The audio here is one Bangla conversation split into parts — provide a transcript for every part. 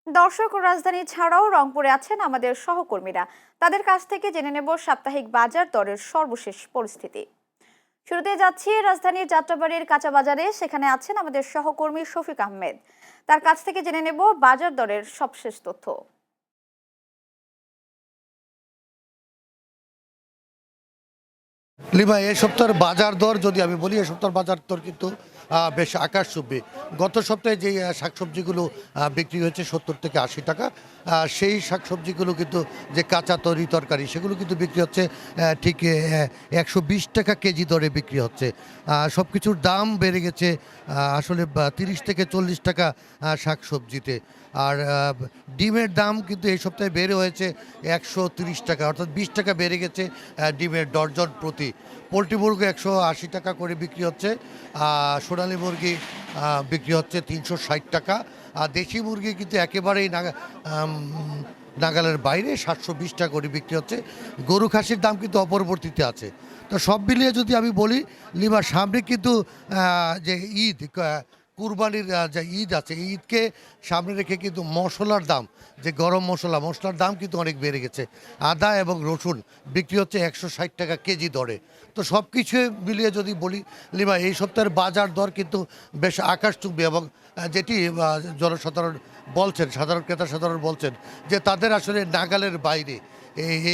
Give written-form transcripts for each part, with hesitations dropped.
দর্শক, রাজধানী ছাড়াও রংপুরে আছেন আমাদের সহকর্মীরা। তাদের কাছ থেকে জেনে নেব সাপ্তাহিক বাজার দরের সর্বশেষ পরিস্থিতি। শুরুতে যাচ্ছি রাজধানীর যাত্রাবাড়ির কাঁচা বাজারে। সেখানে আছেন আমাদের সহকর্মী শফিক আহমেদ। তার কাছ থেকে জেনে নেব বাজার দরের সবশেষ তথ্য। লিমা, এই সপ্তাহের বাজার দর যদি আমি বলি, এই সপ্তাহের বাজার দর কিন্তু বেশ আকাশচুম্বী। গত সপ্তাহে যে শাকসবজিগুলো বিক্রি হয়েছে 70 থেকে 80 টাকা, সেই শাকসবজিগুলো কিন্তু যে কাঁচা তরকারি সেগুলো কিন্তু বিক্রি হচ্ছে ঠিক 120 টাকা কেজি দরে বিক্রি হচ্ছে। সব কিছুর দাম বেড়ে গেছে আসলে 30 থেকে 40 টাকা শাকসবজিতে। আর ডিমের দাম কিন্তু এই সপ্তাহে বেড়ে হয়েছে 130 টাকা, অর্থাৎ 20 টাকা বেড়ে গেছে ডিমের ডর্জন প্রতি। পোলট্রি মুরগি 180 টাকা করে বিক্রি হচ্ছে, সোনালী মুরগি বিক্রি হচ্ছে 360 টাকা, আর দেশি মুরগি কিন্তু একেবারেই নাগালের বাইরে 720 টাকা করে বিক্রি হচ্ছে। গরু খাসির দাম কিন্তু অপরিবর্তিত আছে। তো সব মিলিয়ে যদি আমি বলি লিমা, সামনে কিন্তু যে ঈদ, কুরবানির যে ঈদ আছে, এই ঈদকে সামনে রেখে কিন্তু মশলার দাম, যে গরম মশলার দাম কিন্তু অনেক বেড়ে গেছে। আদা এবং রসুন বিক্রি হচ্ছে 160 টাকা কেজি দরে। তো সব কিছু মিলিয়ে যদি বলি লিমা, এই সপ্তাহের বাজার দর কিন্তু বেশ আকাশচুম্বী, এবং যেটি জনসাধারণ বলছেন, সাধারণ ক্রেতা সাধারণ বলছেন যে তাদের আসলে নাগালের বাইরে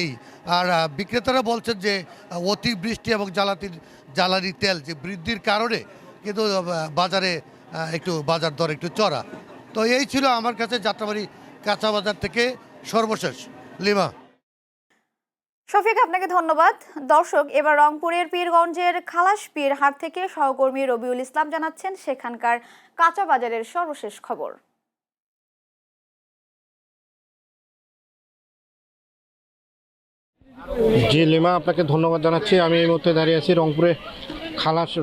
এই। আর বিক্রেতারা বলছেন যে অতিবৃষ্টি এবং জ্বালানি তেল যে বৃদ্ধির কারণে কিন্তু বাজারে একটু বাজার দর একটু চড়া। তো এই ছিল আমার কাছে যাত্রাবাড়ি কাঁচা বাজার থেকে সর্বশেষ লিমা। শফিক, আপনাকে ধন্যবাদ। দর্শক, এবার রংপুরের পীরগঞ্জের খালাস পীর হাট থেকে সহকর্মী রবিউল ইসলাম জানাচ্ছেন সেখানকার কাঁচা বাজারের সর্বশেষ খবর। জি লিমা, আপনাকে ধন্যবাদ জানাচ্ছি। আমি এই মুহূর্তে দাঁড়িয়ে আছি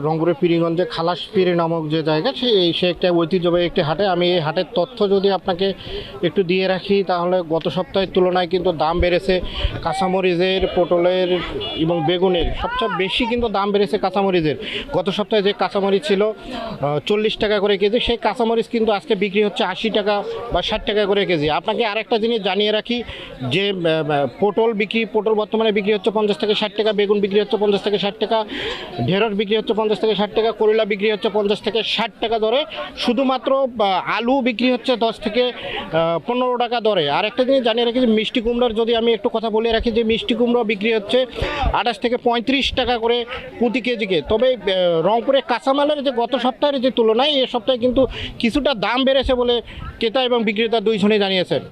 রংপুরের পীরগঞ্জে খালাস পীর নামক যে জায়গা, সে একটা ঐতিহ্যবাহী একটি হাটে। আমি এই হাটের তথ্য যদি আপনাকে একটু দিয়ে রাখি, তাহলে গত সপ্তাহের তুলনায় কিন্তু দাম বেড়েছে কাঁচামরিচের, পটলের এবং বেগুনের। সবচেয়ে বেশি কিন্তু দাম বেড়েছে কাঁচামরিচের। গত সপ্তাহে যে কাঁচামরিচ ছিল 40 টাকা করে কেজি, সেই কাঁচামরিচ কিন্তু আজকে বিক্রি হচ্ছে 80 টাকা বা 60 টাকা করে কেজি। আপনাকে আরেকটা জিনিস জানিয়ে রাখি যে পটল বর্তমানে বিক্রি হচ্ছে 50 থেকে 60 টাকা, বেগুন বিক্রি হচ্ছে 50 থেকে 60 টাকা, ঢেঁড়স বিক্রি হচ্ছে 50 থেকে 60 টাকা, করলা বিক্রি হচ্ছে 50 থেকে 60 টাকা দরে। শুধুমাত্র আলু বিক্রি হচ্ছে 10 থেকে 15 টাকা দরে। আর একটা জিনিস জানিয়ে রাখি যে মিষ্টি কুমড়ার যদি আমি একটু কথা বলে রাখি, যে মিষ্টি কুমড়া বিক্রি হচ্ছে 28 থেকে 35 টাকা করে প্রতি কেজিকে। তবে রংপুরে কাঁচামালের যে গত সপ্তাহের যে তুলনায় এ সপ্তাহে কিন্তু কিছুটা দাম বেড়েছে বলে ক্রেতা এবং বিক্রেতা দুইজনেই জানিয়েছেন।